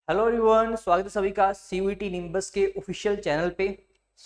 Hello everyone, स्वागत है सभी का सीयूईटी निम्बस के ऑफिशियल चैनल पे।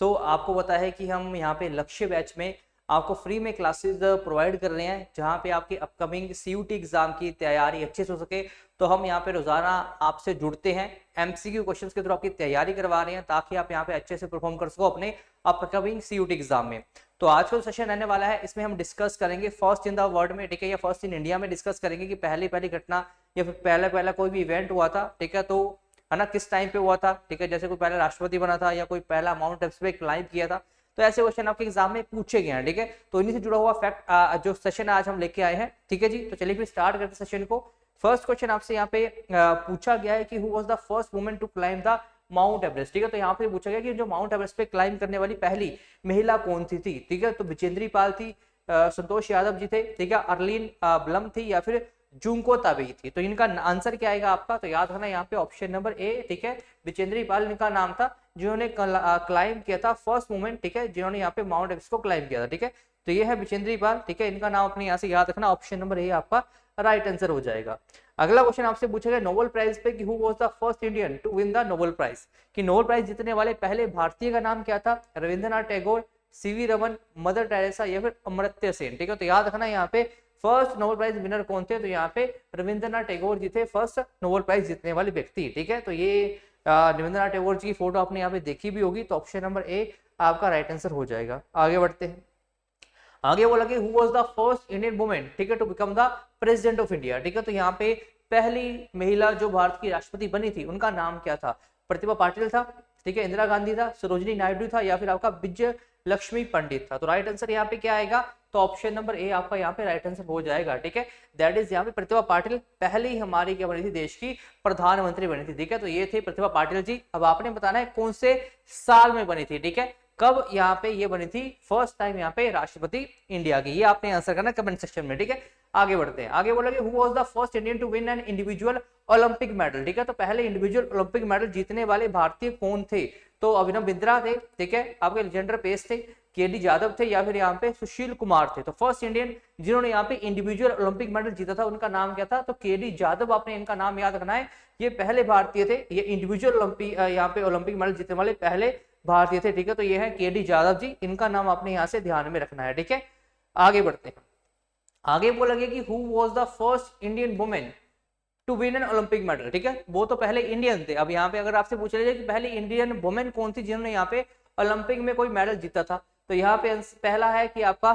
आपको पता है कि हम यहाँ पे लक्ष्य बैच में आपको फ्री में क्लासेस प्रोवाइड कर रहे हैं, जहाँ पे आपके अपकमिंग सीयूईटी एग्जाम की तैयारी अच्छे से हो सके। तो हम यहाँ पे रोजाना आपसे जुड़ते हैं, एमसीक्यू क्वेश्चंस के थ्रू आपकी तैयारी करवा रहे हैं ताकि आप यहाँ पे अच्छे से परफॉर्म कर सको अपने अपकमिंग सीयूईटी एग्जाम में। तो आज का सेशन रहने वाला है, इसमें हम डिस्कस करेंगे फर्स्ट इन द वर्ल्ड में, ठीक है, या फर्स्ट इन इंडिया में डिस्कस करेंगे कि पहली पहली घटना या फिर पहला पहला कोई भी इवेंट हुआ था, ठीक है, तो है ना, किस टाइम पे हुआ था, ठीक है, जैसे कोई पहला राष्ट्रपति बना था या कोई पहला माउंट एवरेस्ट पे क्लाइंब किया था। तो ऐसे क्वेश्चन आपके एग्जाम में पूछे गए हैं, ठीक है। तो इन्हीं से जुड़ा हुआ फैक्ट जो सेशन आज हम लेके आए हैं, ठीक है जी। तो चलिए फिर स्टार्ट करते हैं सेशन को। फर्स्ट क्वेश्चन आपसे यहाँ पे पूछा गया है कि who was the first woman to climb the Mount Everest, ठीक है। तो यहाँ पे पूछा गया कि जो माउंट एवरेस्ट पे क्लाइंब करने वाली पहली महिला कौन सी थी, ठीक है। तो विजेंद्री पाल थी, संतोष यादव जी थे, ठीक है, अर्लीन ब्लम थी, या फिर जुंको ताबेई थी। तो इनका आंसर क्या आएगा आपका, तो याद रखना यहाँ पे ऑप्शन नंबर ए, ठीक है, विजेंद्री पाल इनका नाम था, जिन्होंने क्लाइम किया था, फर्स्ट वुमेन, ठीक है, जिन्होंने यहाँ पे माउंट एवरेस्ट को क्लाइम किया था, ठीक है। तो ये है विजेंद्री पाल, ठीक है, इनका नाम अपने यहाँ से याद रखना, ऑप्शन नंबर ए आपका राइट आंसर हो जाएगा। अगला क्वेश्चन आपसे पूछा गया नोबेल प्राइज पे कि who was the first Indian to win the Nobel prize, कि नोबेल प्राइज जीतने वाले पहले भारतीय का नाम क्या था। Rabindranath Tagore, C V Raman, Mother Teresa, या फिर अमर्त्य सेन, ठीक है। तो याद रखना यहाँ पे फर्स्ट नोबेल प्राइज विनर कौन थे, तो यहाँ पे रविंद्रनाथ टैगोर जी थे फर्स्ट नोबेल प्राइज जीतने वाले व्यक्ति, ठीक है। तो ये रविंद्रनाथ टैगोर जी की फोटो आपने यहाँ पे देखी भी होगी, तो ऑप्शन नंबर ए आपका राइट आंसर हो जाएगा। आगे बढ़ते हैं। आगे बोला कि who was the first Indian women, ठीक है, to become the president of India, ठीक है। तो यहाँ पे पहली महिला जो भारत की राष्ट्रपति बनी थी, उनका नाम क्या था। प्रतिभा पाटिल था, ठीक है, इंदिरा गांधी था, सरोजिनी नायडू था, या फिर आपका विजय लक्ष्मी पंडित था। तो राइट आंसर यहाँ पे क्या आएगा, तो ऑप्शन नंबर ए आपका यहाँ पे राइट आंसर हो जाएगा, ठीक है। दैट इज यहाँ पे प्रतिभा पाटिल पहली हमारी क्या बनी थी, देश की प्रधानमंत्री बनी थी, ठीक है। तो ये थे प्रतिभा पाटिल जी। अब आपने बताना है कौन से साल में बनी थी, ठीक है, कब यहाँ पे ये बनी थी फर्स्ट टाइम यहाँ पे राष्ट्रपति इंडिया की, ये आपने आंसर करना कमेंट सेक्शन में, ठीक है। आगे बढ़ते हैं। आगे बोला कि who was the first Indian to win an individual Olympic medal, ठीक है। तो पहले इंडिविजुअल ओलंपिक मेडल जीतने वाले भारतीय कौन थे, तो अभिनव बिंद्रा थे, ठीक है, आपके लेजेंडर पेस थे, केडी यादव थे, या फिर यहाँ पे सुशील कुमार थे। तो फर्स्ट इंडियन जिन्होंने यहाँ पे इंडिविजुअल ओलंपिक मेडल जीता था, उनका नाम क्या था, तो केडी यादव, आपने इनका नाम याद रखना है। ये पहले भारतीय थे, ये इंडिविजुअल ओलंपिक यहाँ पे ओलंपिक मेडल जीतने वाले पहले भारतीय थे, ठीक है। तो ये है केडी यादव जी, इनका नाम आपने यहाँ से ध्यान में रखना है, ठीक है। आगे बढ़ते हैं। आगे बोला गया कि who was the first Indian women to win an Olympic medal, ठीक है। वो तो पहले इंडियन थे। अब यहाँ पे अगर आपसे पूछा जाए कि पहली इंडियन वुमेन कौन थी जिन्होंने यहाँ पे ओलंपिक में कोई मेडल जीता था, तो यहाँ पे पहला है कि आपका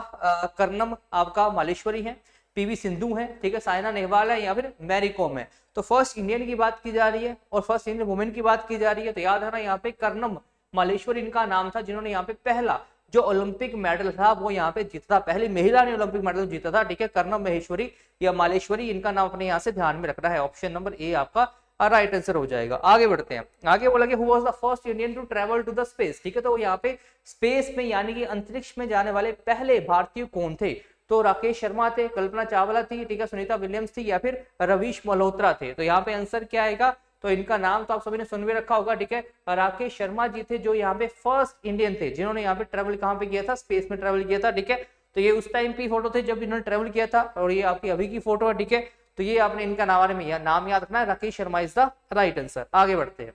कर्नम आपका मालेश्वरी है, पीवी सिंधु है, ठीक है, साइना नेहवाल है, या फिर मैरी कॉम है। तो फर्स्ट इंडियन की बात की जा रही है और फर्स्ट इंडियन वुमेन की बात की जा रही है। तो याद रखना यहाँ पे कर्नम मालेश्वरी इनका नाम था, जिन्होंने यहाँ पे पहला जो ओलंपिक मेडल था वो यहाँ पे जीता था, पहली महिला ने ओलंपिक मेडल जीता था, ठीक है। कर्नम महेश्वरी या मालेश्वरी, इनका नाम अपने यहाँ से ध्यान में रखना है। ऑप्शन नंबर ए आपका राइट आंसर हो जाएगा। आगे बढ़ते हैं। आगे बोला कि who was the first Indian to travel to the space, ठीक है। तो यहाँ पे स्पेस में यानी कि अंतरिक्ष में जाने वाले पहले भारतीय कौन थे, तो राकेश शर्मा थे, कल्पना चावला थी, ठीक है, सुनीता विलियम्स थी, या फिर रवीश मल्होत्रा थे। तो यहाँ पे आंसर क्या आएगा, तो इनका नाम तो आप सभी ने सुन भी रखा होगा, ठीक है, राकेश शर्मा जी थे, जो यहाँ पे फर्स्ट इंडियन थे जिन्होंने यहाँ पे ट्रेवल कहाँ पे किया था, स्पेस में ट्रेवल किया था, ठीक है। तो ये उस टाइम की फोटो थे जब इन्होंने ट्रेवल किया था, और ये आपकी अभी की फोटो है, ठीक है। तो ये आपने इनका नाम याद रखना है, Rakesh Sharma is the right answer. आगे बढ़ते हैं।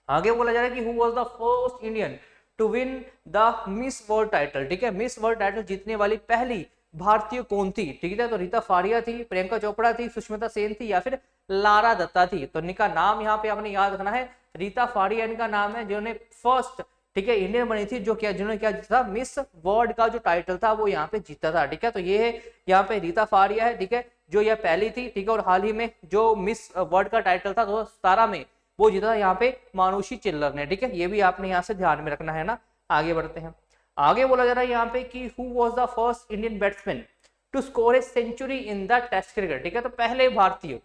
आगे बोला जा रहा है कि who was the first Indian to win the Miss World title, ठीक है। मिस वर्ल्ड टाइटल जीतने वाली पहली भारतीय कौन थी, ठीक है। तो रीता फारिया थी, प्रियंका चोपड़ा थी, सुष्मिता सेन थी, या फिर लारा दत्ता थी। तो इनका नाम यहाँ पे आपने याद रखना है, रीता फारिया इनका नाम है, जिन्होंने फर्स्ट, ठीक है, इंडियन बनी थी जो क्या जिन्होंने क्या जीता था, मिस वर्ल्ड का जो टाइटल था वो यहाँ पे जीता था, ठीक है। तो ये है यहाँ पे रीता फारिया है, ठीक है, जो यह पहली थी, ठीक है। और हाल ही में जो मिस वर्ल्ड का टाइटल था 2017 में वो जीता था यहाँ पे मानुषी चिल्लर ने, ठीक है। ये भी आपने यहाँ से ध्यान में रखना है ना। आगे बढ़ते हैं। आगे बोला जा रहा है यहाँ पे कि who was the first Indian batsman to score a century in the test cricket, ठीक है। तो पहले भारतीय,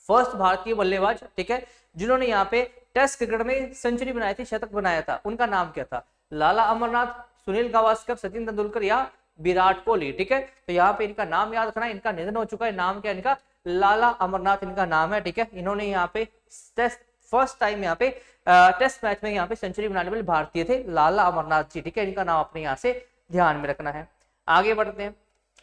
फर्स्ट भारतीय बल्लेबाज, ठीक है, जिन्होंने यहाँ पे टेस्ट क्रिकेट में सेंचुरी बनाई थी, शतक बनाया था, उनका नाम क्या था। लाला अमरनाथ, सुनील गावस्कर, सचिन तेंदुलकर, या विराट कोहली, ठीक है। तो यहाँ पे इनका नाम याद रखना है, इनका निधन हो चुका है, नाम क्या इनका, लाला अमरनाथ इनका नाम है, ठीक है। इन्होंने यहाँ पे फर्स्ट टाइम यहाँ पे टेस्ट मैच में यहाँ पे सेंचुरी बनाने वाले भारतीय थे लाला अमरनाथ जी, ठीक है। इनका नाम अपने यहाँ से ध्यान में रखना है। आगे बढ़ते हैं।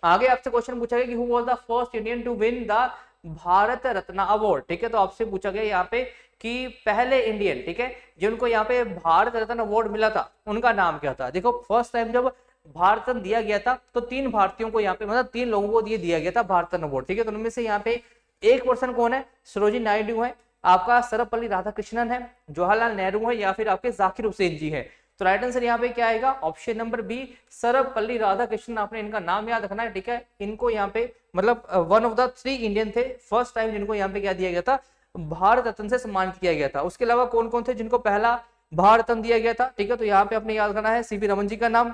आगे आपसे क्वेश्चन पूछा गया कि who was the first Indian to win the Bharat Ratna award, ठीक है। तो आपसे पूछा गया यहाँ पे कि पहले इंडियन, ठीक है, जिनको यहाँ पे भारत रत्न अवार्ड मिला था उनका नाम क्या था। देखो फर्स्ट टाइम जब भारत रत्न दिया गया था तो 3 भारतीयों को यहाँ पे, मतलब 3 लोगों को दिया गया था भारत रत्न अवार्ड, ठीक है। तो उनमें से यहाँ पे एक पर्सन कौन है, सरोजिनी नायडू है, आपका सर्वपल्ली राधाकृष्णन है, जवाहरलाल नेहरू है, या फिर आपके जाकिर हुसैन जी है। तो राइट आंसर यहाँ पे क्या आएगा, option number B, Sarvepalli Radhakrishnan. आपने इनका नाम याद रखना है, ठीक है। इनको यहाँ पे मतलब वन ऑफ द 3 इंडियन थे फर्स्ट टाइम जिनको यहाँ पे क्या दिया गया था, भारत रत्न से सम्मानित किया गया था। उसके अलावा कौन कौन थे जिनको पहला भारत रत्न दिया गया था, ठीक है। तो यहाँ पे आपने याद रखना है सीवी रमन जी का नाम,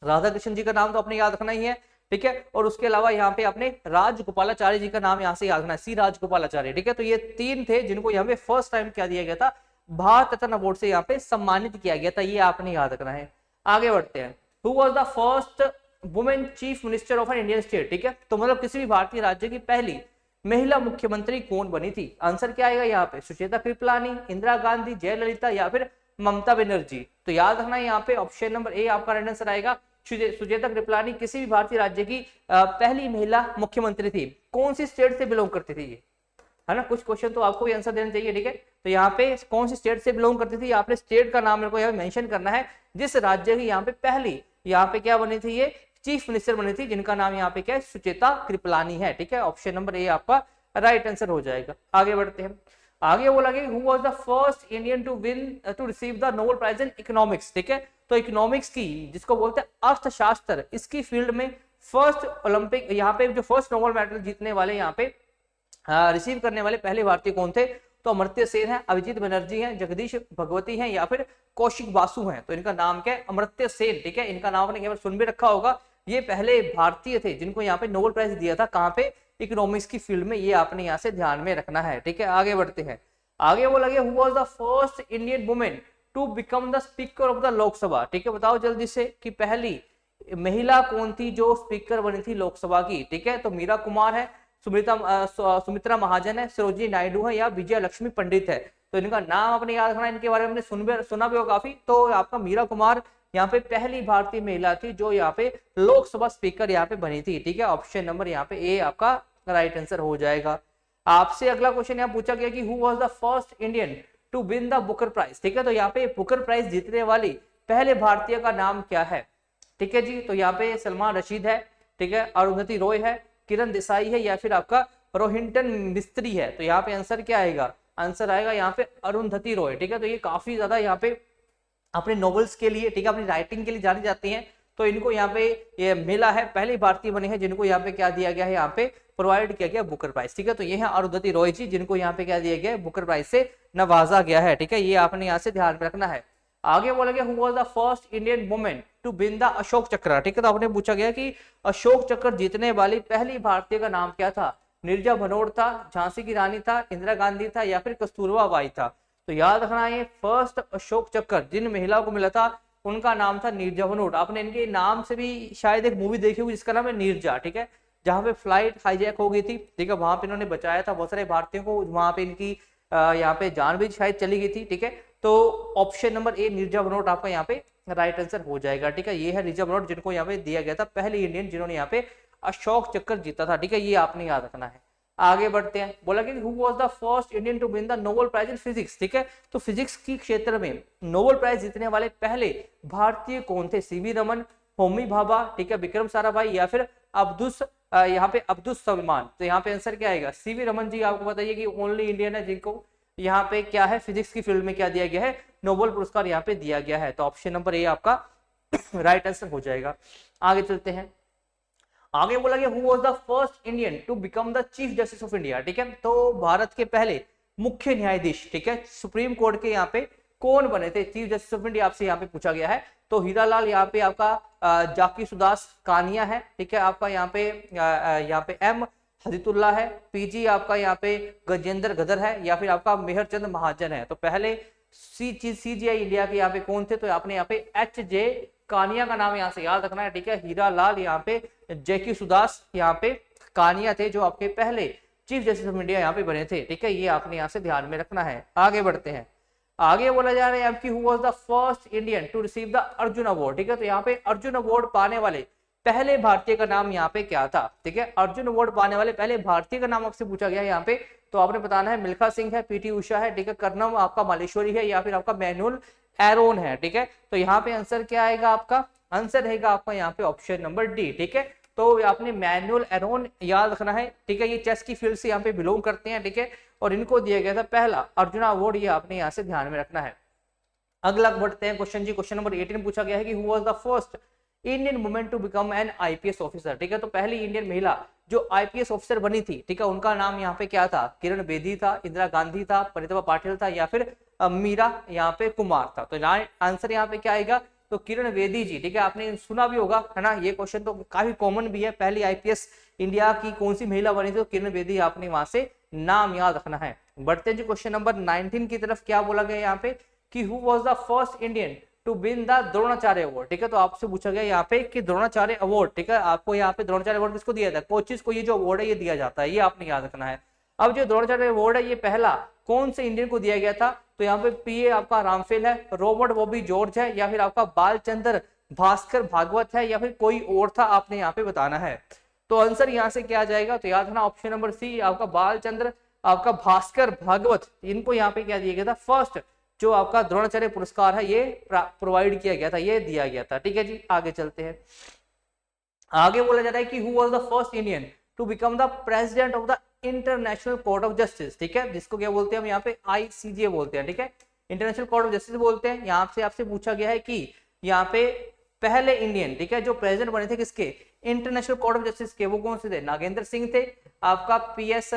राधा कृष्ण जी का नाम तो आपने याद रखना ही है, ठीक है। और उसके अलावा यहाँ पे आपने राजगोपालाचार्य जी का नाम यहाँ से याद रखना है, सी राजगोपालाचार्य, ठीक है। तो ये 3 थे जिनको यहाँ पे फर्स्ट टाइम क्या दिया गया था, भारत रत्न अवार्ड से यहाँ पे सम्मानित किया गया था, ये आपने याद रखना है। आगे बढ़ते हैं, who was the first women chief minister of an Indian state, ठीक है। तो मतलब किसी भी भारतीय राज्य की पहली महिला मुख्यमंत्री कौन बनी थी, आंसर क्या आएगा यहाँ पे, सुचेता कृपलानी, इंदिरा गांधी, जयललिता, या फिर ममता बनर्जी। तो याद रखना यहाँ पे ऑप्शन नंबर ए आपका राइट आंसर आएगा, सुचेता कृपलानी किसी भी भारतीय राज्य की पहली महिला मुख्यमंत्री थी। कौन सी स्टेट से बिलोंग करती थी ये, है ना, कुछ क्वेश्चन तो आपको भी आंसर देना चाहिए, ठीक है। तो यहाँ पे कौन सी स्टेट से बिलोंग करती थी, आपने स्टेट का नाम मेरे को यहाँ मेंशन करना है, जिस राज्य की यहाँ पे पहली यहाँ पे क्या बनी थी, ये चीफ मिनिस्टर बनी थी, जिनका नाम यहाँ पे क्या है, सुचेता कृपलानी है, ठीक है। ऑप्शन नंबर ए आपका राइट आंसर हो जाएगा। आगे बढ़ते हैं, आगे बोला गया who was the first Indian to receive the Nobel prize in economics, ठीक है। तो इकोनॉमिक्स की जिसको बोलते हैं अर्थशास्त्र, इसकी फील्ड में फर्स्ट ओलंपिक यहाँ पे जो फर्स्ट नोबेल मेडल जीतने वाले यहाँ पे रिसीव करने वाले पहले भारतीय कौन थे, तो अमर्त्य सेन है, अभिजीत बनर्जी है, जगदीश भगवती है, या फिर कौशिक बासु है। तो इनका नाम क्या है, अमर्त्य सेन, ठीक है। इनका नाम आपने केवल सुन भी रखा होगा, ये पहले भारतीय थे जिनको यहाँ पे नोबेल प्राइज दिया था, कहाँ पे, इकोनॉमिक्स की फील्ड में, ये आपने यहाँ से ध्यान में रखना है, ठीक है। आगे बढ़ते हैं, आगे बोला गया who was the first Indian women to become the speaker of the Lok Sabha, ठीक है। बताओ जल्दी से कि पहली महिला कौन थी जो स्पीकर बनी थी लोकसभा की, ठीक है। तो मीरा कुमार है, सुमित्रा महाजन है, सरोजिनी नायडू है, या विजय लक्ष्मी पंडित है। तो इनका नाम आपने याद रखना है, इनके बारे में हमने सुना भी होगा काफी। तो आपका मीरा कुमार यहाँ पे पहली भारतीय महिला थी जो यहाँ पे लोकसभा स्पीकर यहाँ पे बनी थी, ठीक है। ऑप्शन नंबर यहाँ पे ए आपका राइट आंसर हो जाएगा। आपसे अगला क्वेश्चन यहाँ पूछा गया कि who was the first Indian to win the Booker prize, ठीक है। तो यहाँ पे बुकर प्राइज जीतने वाली पहले भारतीय का नाम क्या है, ठीक है जी। तो यहाँ पे सलमान रशीद है, ठीक है, अरुंधति रॉय है, किरण देसाई है, या फिर आपका रोहिंटन मिस्त्री है। तो यहाँ पे आंसर क्या आएगा, आंसर आएगा यहाँ पे अरुंधति रॉय, ठीक है। तो ये काफी ज्यादा यहाँ पे अपने नॉवेल्स के लिए, ठीक है, अपनी राइटिंग के लिए जानी जाती हैं। तो इनको यहाँ पे ये मिला है, पहली भारतीय बने हैं जिनको यहाँ पे क्या दिया गया है, यहाँ पे प्रोवाइड किया गया बुकर प्राइज, ठीक है। तो ये है अरुंधति रॉय जी, जिनको यहाँ पे क्या दिया गया है, बुकर प्राइज से नवाजा गया है, ठीक है। ये आपने यहाँ से ध्यान में रखना है। आगे बोला गया who was the first Indian women to win the Ashok Chakra, ठीक है। तो आपने पूछा गया कि अशोक चक्र जीतने वाली पहली भारतीय का नाम क्या था, नीरजा भनोट था, झांसी की रानी था, इंदिरा गांधी था, या फिर कस्तूरबा बाई था। तो याद रखना है फर्स्ट अशोक चक्र जिन महिला को मिला था उनका नाम था नीरजा भनोट। आपने इनके नाम से भी शायद एक मूवी देखी होगी जिसका नाम है नीरजा, ठीक है, जहां पे फ्लाइट हाईजैक हो गई थी, ठीक है, वहां पे इन्होंने बचाया था बहुत सारे भारतीयों को, वहां पे इनकी यहाँ पे जान भी शायद चली गई थी, ठीक है। तो option number A Neerja Bhanot आपका यहाँ पे राइट आंसर हो जाएगा, ठीक है। ये है नीरजा भनोट जिनको यहाँ पे दिया गया था पहले इंडियन जिन्होंने यहाँ पे अशोक चक्र जीता था, ठीक है। ये आपने याद रखना है। आगे बढ़ते हैं, बोला कि who was the first Indian to win the Nobel prize in physics, ठीक है। तो फिजिक्स की क्षेत्र में नोबेल प्राइज जीतने वाले पहले भारतीय कौन थे, सीवी रमन, होमी भाभा, ठीक है, विक्रम साराभाई, या फिर यहाँ पे अब्दुल सलमान। तो यहाँ पे आंसर क्या आएगा, सीवी रमन जी। आपको बताइए कि ओनली इंडियन है जिनको यहाँ पे क्या है, फिजिक्स की फील्ड में क्या दिया गया है, नोबेल पुरस्कार यहाँ पे दिया गया है। तो ऑप्शन नंबर ए आपका राइट आंसर हो जाएगा। आगे चलते हैं, आगे बोला गया who was the first Indian to become the chief justice of India, ठीक है। तो भारत के पहले मुख्य न्यायाधीश, ठीक है, सुप्रीम कोर्ट के यहाँ पे कौन बने थे चीफ जस्टिस ऑफ इंडिया, आपसे यहाँ पे पूछा गया है। तो हीरालाल यहाँ पे आपका जाकी सुदास कानिया है, ठीक है, आपका यहाँ पे एम हदीतुल्लाह है, पीजी आपका यहाँ पे गजेंद्र गदर है, या फिर आपका मेहरचंद महाजन है। तो पहले सीजीआई इंडिया के यहाँ पे कौन थे, तो आपने यहाँ पे एच जे कानिया का नाम यहाँ से याद रखना है, ठीक है। हीरालाल यहाँ पे जैकी सुदास यहाँ पे कानिया थे जो आपके पहले चीफ जस्टिस ऑफ इंडिया यहाँ पे बने थे, ठीक है। ये आपने यहाँ से ध्यान में रखना है। आगे बढ़ते हैं, आगे बोला जा रहा है आपकी who was the first Indian to receive the Arjun award, ठीक है। तो यहाँ पे अर्जुन अवार्ड पाने वाले पहले भारतीय का नाम यहाँ पे क्या था, ठीक है। अर्जुन अवार्ड पाने वाले पहले भारतीय का नाम आपसे पूछा गया है यहाँ पे, तो आपने बताना है मिल्खा सिंह है, पीटी उषा है, ठीक है, कर्णम आपका मालेश्वरी है, या फिर आपका मैनुअल एरोन है, ठीक है। तो यहाँ पे आंसर क्या आएगा आपका, आंसर रहेगा आपका यहाँ पे ऑप्शन नंबर डी, ठीक है। तो आपने मैनुअल एरोन याद रखना है, ठीक है। ये चेस की फील्ड से यहाँ पे बिलोंग करते हैं, ठीक है, और इनको दिया गया था पहला अर्जुन अवार्ड, ये आपने यहाँ से ध्यान में रखना है। अगला बढ़ते हैं क्वेश्चन जी, क्वेश्चन नंबर 18 पूछा गया है कि who was the first Indian women to become an IPS officer, ठीक है। तो पहली इंडियन महिला जो आईपीएस ऑफिसर बनी थी, ठीक है, उनका नाम यहाँ पे क्या था, किरण बेदी था, इंदिरा गांधी था, प्रतिभा पाटिल था, या फिर मीरा यहाँ पे कुमार था। तो आंसर यहाँ पे क्या आएगा, तो किरण बेदी जी, ठीक है। आपने सुना भी होगा, है ना, ये क्वेश्चन तो काफी कॉमन भी है, पहली आईपीएस इंडिया की कौन सी महिला बनी थी, तो किरण बेदी, आपने वहां से नाम याद रखना है। बढ़ते हैं जी क्वेश्चन नंबर 19 की तरफ, क्या बोला गया यहाँ पे कि who was the first Indian to win the Dronacharya award, ठीक है। तो आपसे पूछा गया यहाँ पे कि द्रोणाचार्य अवार्ड, ठीक है, आपको यहाँ पे द्रोणाचार्य अवार्ड किसको दिया जाता है, कोचेस को ये जो अवार्ड है ये दिया जाता है, ये आपने याद रखना है। अब जो द्रोणाचार्य अवार्ड है ये पहला कौन से इंडियन को दिया गया था, तो यहाँ पे पीए आपका रामफेल है, रॉबर्ट बॉबी जॉर्ज है, या फिर आपका बालचंद्र भास्कर भागवत है, या फिर कोई और था, आपने यहाँ पे बताना है। तो आंसर यहाँ से क्या आ जाएगा, तो याद रखना ऑप्शन नंबर सी, आपका बालचंद्र आपका भास्कर भागवत, इनको यहाँ पे क्या दिया गया था, फर्स्ट जो आपका द्रोणाचार्य पुरस्कार है ये प्रोवाइड किया गया था, ये दिया गया था, ठीक है जी। आगे चलते हैं, आगे बोला जा रहा है कि who was the first Indian to become the president of the international court of justice, ठीक है, जिसको क्या बोलते हैं हम यहाँ पे आईसीजे बोलते हैं, ठीक है, इंटरनेशनल कोर्ट ऑफ जस्टिस बोलते हैं। यहाँ से आपसे पूछा गया है कि यहाँ पे पहले इंडियन, ठीक है, जो प्रेसिडेंट बने थे किसके, इंटरनेशनल कोर्ट ऑफ जस्टिस के, वो कौन से थे, नागेंद्र सिंह थे, आपका पीएस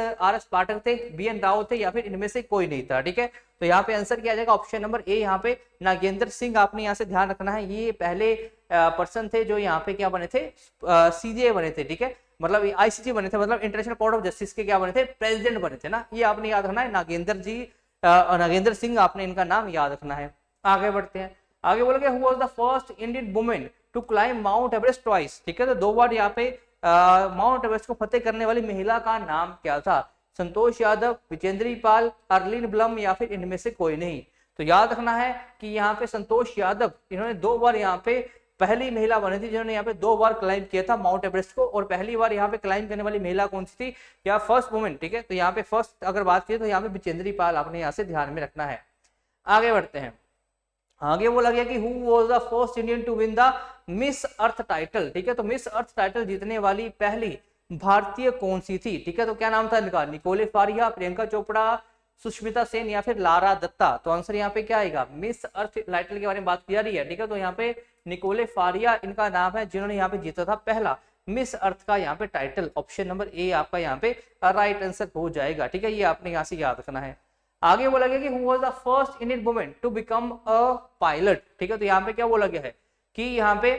पाठक थे, बीएन राव थे, या फिर इनमें से कोई नहीं था, ठीक है। तो यहाँ पे आंसर क्या आ जाएगा, ऑप्शन नंबर ए, यहाँ पे नागेंद्र सिंह, आपने यहाँ से ध्यान रखना है, ये पहले पर्सन थे जो यहाँ पे क्या बने थे, सीजे बने थे, ठीक है, मतलब आईसीजे बने थे, मतलब इंटरनेशनल कोर्ट ऑफ जस्टिस के क्या बने थे, प्रेसिडेंट बने थे ना, ये आपने याद रखना है, नागेंद्र जी, नागेंद्र सिंह, आपने इनका नाम याद रखना है। आगे बढ़ते हैं, आगे बोला गया who was the first Indian women to climb mount Everest twice, ठीक है, तो 2 बार यहाँ पे माउंट एवरेस्ट को फतेह करने वाली महिला का नाम क्या था, संतोष यादव, विजेंद्री पाल, अर्लिन ब्लम, या फिर इनमें से कोई नहीं। तो याद रखना है कि यहाँ पे संतोष यादव, इन्होंने 2 बार यहाँ पे पहली महिला बनी थी जिन्होंने यहाँ पे 2 बार क्लाइम किया था माउंट एवरेस्ट को, और पहली बार यहाँ पे क्लाइम करने वाली महिला कौन सी थी, या फर्स्ट वुमेन, ठीक है। तो यहाँ पे फर्स्ट अगर बात की तो यहाँ पे विजेंद्री पाल, आपने यहाँ से ध्यान में रखना है। आगे बढ़ते हैं, आगे बोला गया कि who was the first Indian to win the Miss Earth title, ठीक है। तो मिस अर्थ टाइटल जीतने वाली पहली भारतीय कौन सी थी, ठीक है, तो क्या नाम था इनका, निकोले फारिया, प्रियंका चोपड़ा, सुष्मिता सेन, या फिर लारा दत्ता। तो आंसर यहाँ पे क्या आएगा, मिस अर्थ टाइटल के बारे में बात की जा रही है, ठीक है। तो यहाँ पे निकोले फारिया इनका नाम है जिन्होंने यहाँ पे जीता था पहला मिस अर्थ का यहाँ पे टाइटल, ऑप्शन नंबर ए आपका यहाँ पे राइट आंसर हो जाएगा, ठीक है, ये आपने यहाँ से याद रखना है। आगे बोला गया कि who was the first Indian women to become a pilot, ठीक है। तो यहाँ पे क्या बोला गया है कि यहाँ पे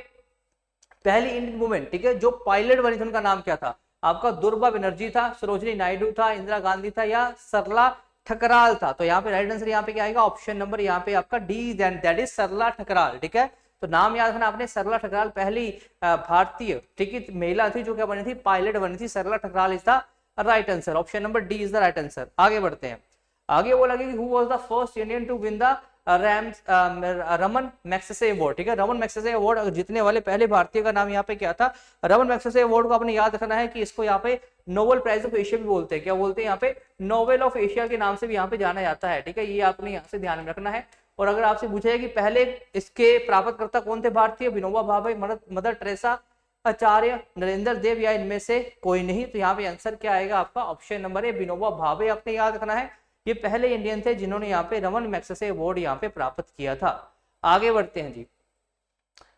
पहली इंडियन वुमेन, ठीक है, जो पायलट बनी थी उनका नाम क्या था, आपका दुर्गा बनर्जी था, सरोजनी नायडू था, इंदिरा गांधी था, या सरला ठकराल था। तो यहाँ पे राइट आंसर यहाँ पे क्या आएगा, ऑप्शन नंबर यहाँ पे आपका डी, दैट इज सरला ठकराल, ठीक है। तो नाम याद रखना आपने, सरला ठकराल पहली भारतीय, ठीक है, महिला थी जो क्या बनी थी, पायलट बनी थी, Sarla Thakral is the right answer, option number D is the right answer. आगे बढ़ते हैं, आगे बोला गया कि who was the first Indian to win the Raman Magsaysay award, ठीक है, रमन मैग्सेसे अवार्ड जीतने वाले पहले भारतीय का नाम यहाँ पे क्या था, रमन मैग्सेसे अवार्ड को आपने याद रखना है कि इसको यहाँ पे नोबेल प्राइज ऑफ एशिया भी बोलते हैं, क्या बोलते हैं यहाँ पे, नोबेल ऑफ एशिया के नाम से भी यहाँ पे जाना जाता है, ठीक है, ये आपने यहाँ से ध्यान में रखना है। और अगर आपसे पूछा जाए कि पहले इसके प्राप्तकर्ता कौन थे भारतीय, विनोबा भावे, मदर टेरेसा, आचार्य, नरेंद्र देव, या इनमें से कोई नहीं। तो यहाँ पे आंसर क्या आएगा आपका, option number A, Vinoba Bhave आपने याद रखना है, ये पहले इंडियन थे जिन्होंने यहाँ पे रमन मैग्सेसे अवार्ड यहाँ पे प्राप्त किया था। आगे बढ़ते हैं जी,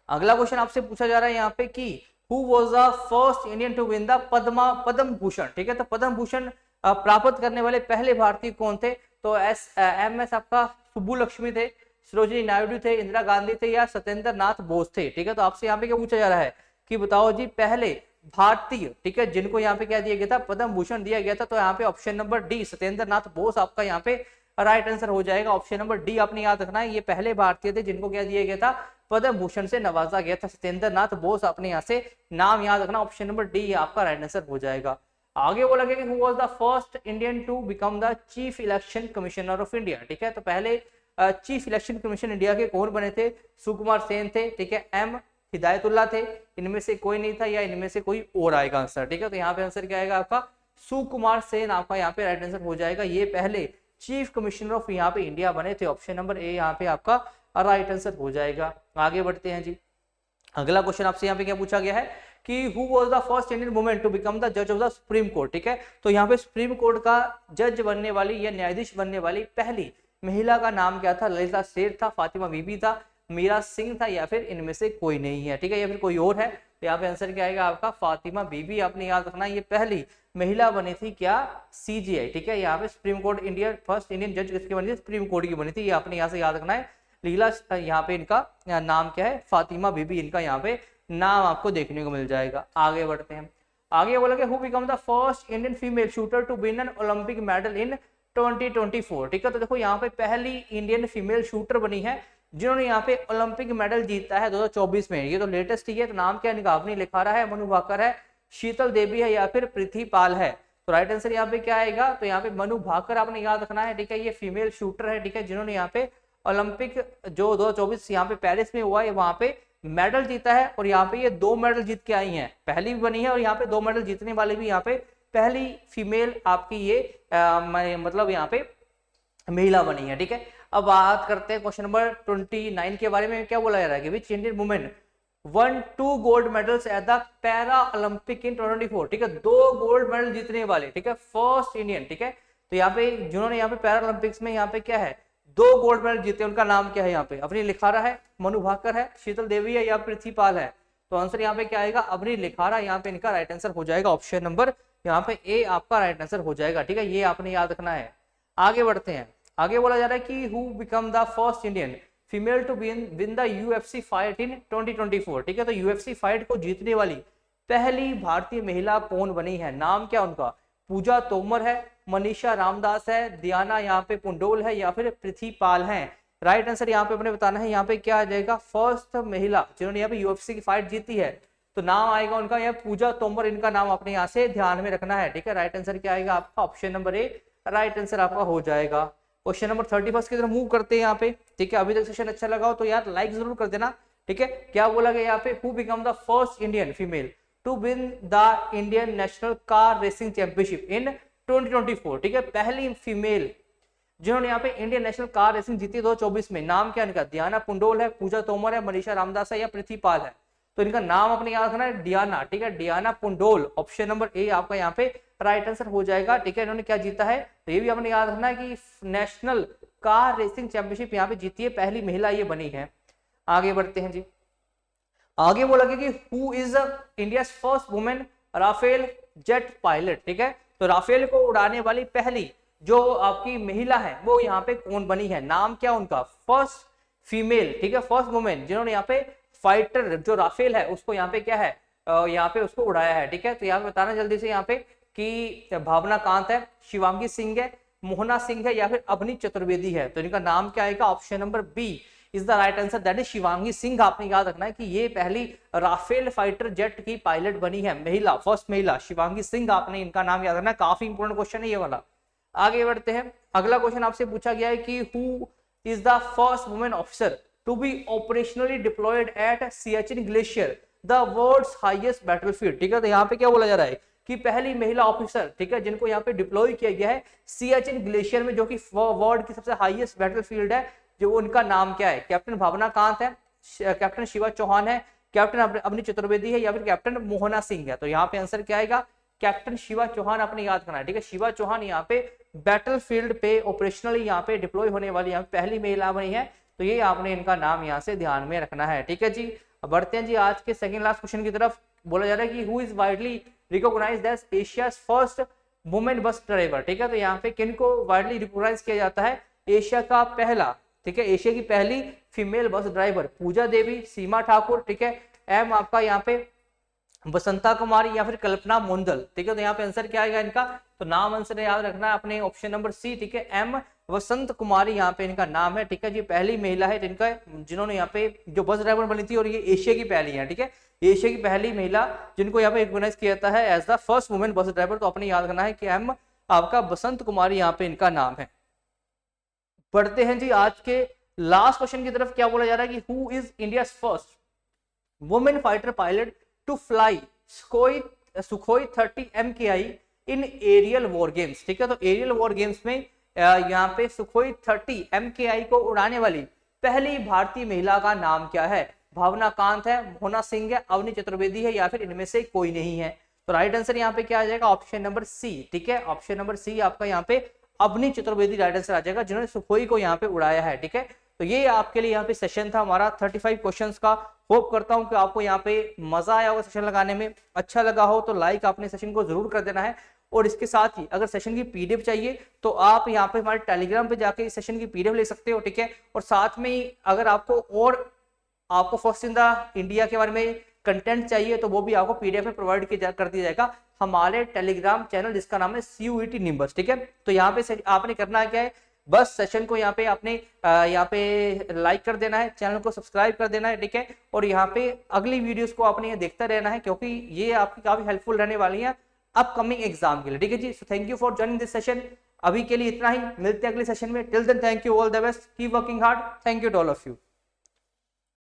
अगला क्वेश्चन आपसे पूछा जा रहा है यहाँ पे कि who was the first Indian to win the Padma Bhushan, ठीक है, तो पद्म भूषण प्राप्त करने वाले पहले भारतीय कौन थे, तो एस आपका सुब्बुलक्ष्मी थे, सरोजिनी नायडू थे, इंदिरा गांधी थे, या सत्येंद्र नाथ बोस थे, ठीक है। तो आपसे यहाँ पे क्या पूछा जा रहा है कि बताओ जी पहले भारतीय, ठीक है, जिनको यहाँ पे क्या दिया गया था, पद्म भूषण दिया गया था। तो यहाँ पे option number D, Satyendra Nath Bose आपका यहाँ पे राइट आंसर हो जाएगा, ऑप्शन नंबर डी आपने याद रखना है, ये पहले भारतीय थे जिनको क्या दिया गया था, पद्म भूषण से नवाजा गया था, सत्येंद्र नाथ बोस, आपने यहाँ से नाम याद रखना, ऑप्शन नंबर डी आपका राइट आंसर हो जाएगा। आगे बोला गया कि who was the first Indian to become the chief election commissioner of India, ठीक है, तो पहले चीफ इलेक्शन कमीशन इंडिया के कौन बने थे, सुकुमार सेन थे, ठीक है, एम हिदायतुल्लाह थे, इनमें से कोई नहीं था, या इनमें से कोई और आएगा आंसर। ठीक है, तो यहाँ पे आंसर क्या आएगा आपका सुकुमार सेन आपका यहाँ पे राइट आंसर हो जाएगा। ये पहले चीफ कमिश्नर ऑफ यहाँ पे इंडिया बने थे। ऑप्शन नंबर ए यहाँ पे आपका राइट आंसर हो जाएगा। आगे बढ़ते हैं जी। अगला क्वेश्चन आपसे यहाँ पे क्या पूछा गया है कि who was the first Indian women to become the जज ऑफ द सुप्रीम कोर्ट। ठीक है, तो यहाँ पे सुप्रीम कोर्ट का जज बनने वाली या न्यायाधीश बनने वाली पहली महिला का नाम क्या था? ललिता शेर था, फातिमा बीबी था, मीरा सिंह था, या फिर इनमें से कोई नहीं है। ठीक है, या फिर कोई और है? तो यहाँ पे आंसर क्या आएगा आपका फातिमा बीबी। आपने याद रखना ये पहली महिला बनी थी क्या? सीजीआई। ठीक है, यहाँ पे supreme court India first Indian जज किसकी बनी थी? सुप्रीम कोर्ट की बनी थी। ये आपने यहाँ से याद रखना है। लीला यहाँ पे इनका नाम क्या है? फातिमा बीबी इनका यहाँ पे नाम आपको देखने को मिल जाएगा। आगे बढ़ते हैं। आगे बोला कि who become the first Indian female shooter to win an Olympic medal in 2024। ठीक है, तो देखो यहाँ पे पहली इंडियन फीमेल शूटर बनी है जिन्होंने यहाँ पे ओलंपिक मेडल जीता है 2024 में। ये तो लेटेस्ट ही है, तो नाम क्या निकाह नहीं लिखा रहा है, मनु भाकर है, शीतल देवी है, या फिर पृथ्वी पाल है। तो राइट आंसर यहाँ पे क्या आएगा? तो यहाँ पे मनु भाकर आपने याद रखना है। ठीक है, ये फीमेल शूटर है। ठीक है, जिन्होंने यहाँ पे ओलंपिक जो 2024 यहाँ पे पेरिस में हुआ है वहां पे मेडल जीता है, और यहाँ पे ये 2 मेडल जीत के आई हैं, पहली भी बनी है और यहाँ पे 2 मेडल जीतने वाली भी यहाँ पे पहली फीमेल आपकी ये मतलब यहाँ पे महिला बनी है। ठीक है, अब बात करते हैं क्वेश्चन नंबर 29 के बारे में। क्या बोला जा रहा है कि which Indian women won 2 gold medals at the para Olympic in 2024। ठीक है, 2 गोल्ड मेडल जीतने वाले, ठीक है, फर्स्ट इंडियन। ठीक है, तो यहाँ पे जिन्होंने यहाँ पे पैरा ओलंपिक्स में यहाँ पे क्या है 2 गोल्ड मेडल जीते, उनका नाम क्या है? यहाँ पे अपनी लिखा रहा है, मनु भाकर है, शीतल देवी है, या पृथ्वी पाल है। तो आंसर यहाँ पे क्या आएगा? अबनी लिखारा यहाँ पे इनका राइट आंसर हो जाएगा। ऑप्शन नंबर यहाँ पे ए आपका राइट आंसर हो जाएगा। ठीक है, ये आपने याद रखना है। आगे बढ़ते हैं। आगे बोला जा रहा है कि who become the first Indian female to win the UFC fight in 2024। ठीक है, तो यूएफसी फाइट को जीतने वाली पहली भारतीय महिला कौन बनी है? नाम क्या उनका? पूजा तोमर है, मनीषा रामदास है, दियाना यहाँ पे पुंडोल है, या फिर पृथ्वी पाल है। राइट आंसर यहाँ पे अपने बताना है। यहाँ पे क्या आ जाएगा? फर्स्ट महिला जिन्होंने यहाँ पे यूएफसी की फाइट जीती है, तो नाम आएगा उनका यहाँ पूजा तोमर, इनका नाम अपने यहाँ से ध्यान में रखना है। ठीक है, राइट आंसर क्या आएगा आपका? Option number A right answer आपका हो जाएगा। क्वेश्चन नंबर 31 की तरफ मूव करते हैं यहाँ पे। ठीक है, अभी तक सेशन अच्छा लगा हो तो यार लाइक जरूर कर देना। ठीक है, क्या बोला गया यहाँ पे? Who become the first Indian female to win the Indian national car racing championship in 2024। ठीक है, पहली फीमेल जिन्होंने यहाँ पे इंडियन नेशनल कार रेसिंग जीती 2024 में। नाम क्या इनका? दियाना पुंडोल है, पूजा तोमर है, मनीषा रामदास है, या पृथ्वी पाल है। तो इनका नाम अपने याद रखना है, डियाना। ठीक है, डियाना पुंडोल। ऑप्शन नंबर ए आपका यहाँ पे राइट आंसर हो जाएगा। ठीक है, इन्होंने क्या जीता है? तो ये भी अपने याद रखना है कि नेशनल कार रेसिंग चैंपियनशिप यहाँ पे जीती है, पहली महिला ये बनी है। आगे बढ़ते हैं जी। आगे बोला गया कि who is India first women Rafale jet pilot. ठीक है, तो राफेल को उड़ाने वाली पहली जो आपकी महिला है वो यहाँ पे कौन बनी है? नाम क्या उनका? फर्स्ट फीमेल, ठीक है, फर्स्ट वुमेन जिन्होंने यहाँ पे फाइटर जो राफेल है उसको यहाँ पे क्या है यहाँ पे उसको उड़ाया है। ठीक है, तो यहाँ पे बताना जल्दी से यहाँ पे कि भावना कांत है, शिवांगी सिंह है, मोहना सिंह है, या फिर अवनी चतुर्वेदी है। तो इनका नाम क्या आएगा? Option number B is the right answer, that is Shivangi Singh. आपने याद रखना है कि ये पहली राफेल फाइटर जेट की पायलट बनी है, महिला, फर्स्ट महिला शिवांगी सिंह। आपने इनका नाम याद रखना है, काफी इंपोर्टेंट क्वेश्चन है ये वाला। आगे बढ़ते हैं। अगला क्वेश्चन आपसे पूछा गया है कि who is the first women officer to be operationally deployed at Siachen glacier, the world's highest battlefield. ठीक है, तो यहाँ पे क्या बोला जा रहा है कि पहली महिला ऑफिसर, ठीक है, जिनको यहाँ पे डिप्लॉय किया गया है सियाचिन ग्लेशियर में, जो कि वर्ल्ड की सबसे हाईएस्ट बैटलफील्ड है, जो उनका नाम क्या है? कैप्टन भावना कांत है, कैप्टन शिवा चौहान है, कैप्टन अवनी चतुर्वेदी है, या फिर कैप्टन मोहना सिंह है। तो यहाँ पे आंसर क्या आएगा? कैप्टन शिवा चौहान आपने याद करना है। ठीक है, शिवा चौहान यहाँ पे बैटलफील्ड पे ऑपरेशनली यहाँ पे डिप्लॉय होने वाली यहाँ पे पहली महिला बनी है, तो ये आपने इनका नाम यहाँ से ध्यान में रखना है। ठीक है जी, अब बढ़ते हैं जी आज के सेकंड लास्ट क्वेश्चन की तरफ। बोला जा रहा है कि who is widely recognised as Asia's first women bus driver. ठीक है, तो यहाँ पे किनको वाइडली रिकॉग्नाइज किया जाता है? एशिया का पहला, ठीक है, एशिया की पहली फीमेल बस ड्राइवर पूजा देवी, सीमा ठाकुर, ठीक है, एम आपका यहाँ पे बसंता कुमारी, या फिर कल्पना मोंदल। ठीक है, तो यहाँ पे आंसर क्या आएगा इनका? तो नाम आंसर याद रखना है अपने, ऑप्शन नंबर सी, ठीक है, एम वसंत कुमारी यहाँ पे इनका नाम है। ठीक है जी, पहली महिला है जिनका जिन्होंने यहाँ पे जो बस ड्राइवर बनी थी, और ये एशिया की पहली है। ठीक है, एशिया की पहली महिला जिनको यहाँ पे रिकॉग्नाइज किया जाता है as the first women bus driver. तो अपने याद करना है कि एम आपका बसंत कुमारी यहाँ पे इनका नाम है। बढ़ते हैं जी आज के लास्ट क्वेश्चन की तरफ। क्या बोला जा रहा है कि who is India first women fighter pilot to fly Sukhoi 30 MKI in aerial war games. ठीक है, तो एरियल वॉर गेम्स में यहाँ पे सुखोई 30 MKI को उड़ाने वाली पहली भारतीय महिला का नाम क्या है? भावना कांत है, मोहना सिंह है, अवनी चतुर्वेदी है, या फिर इनमें से कोई नहीं है। तो राइट आंसर यहाँ पे क्या आ जाएगा? Option number C. ठीक है, ऑप्शन नंबर सी आपका यहाँ पे अवनी चतुर्वेदी राइट आंसर आ जाएगा, जिन्होंने सुखोई को यहाँ पे उड़ाया है। ठीक है, तो ये आपके लिए यहाँ पे सेशन था हमारा 35 क्वेश्चंस का। होप करता हूँ कि आपको यहाँ पे मजा आया होगा सेशन लगाने में। अच्छा लगा हो तो लाइक आपने सेशन को जरूर कर देना है। और इसके साथ ही अगर सेशन की पीडीएफ चाहिए तो आप यहाँ पे हमारे टेलीग्राम पे जाके इस सेशन की पीडीएफ ले सकते हो। ठीक है, और साथ में ही अगर आपको फर्स्ट इन द इंडिया के बारे में कंटेंट चाहिए तो वो भी आपको पीडीएफ में प्रोवाइड कर दिया जाएगा हमारे टेलीग्राम चैनल, जिसका नाम है CUET निम्बस। ठीक है, तो यहाँ पे आपने करना क्या है, बस सेशन को यहाँ पे आपने यहाँ पे लाइक कर देना है, चैनल को सब्सक्राइब कर देना है। ठीक है, और यहाँ पे अगली वीडियोस को आपने ये देखता रहना है, क्योंकि ये आपकी काफी हेल्पफुल रहने वाली है अपकमिंग एग्जाम के लिए। ठीक है जी, so thank you for joining this session. अभी के लिए इतना ही, मिलते हैं अगले सेशन में। Till then thank you, all the best, keep working hard. Thank you to all of you.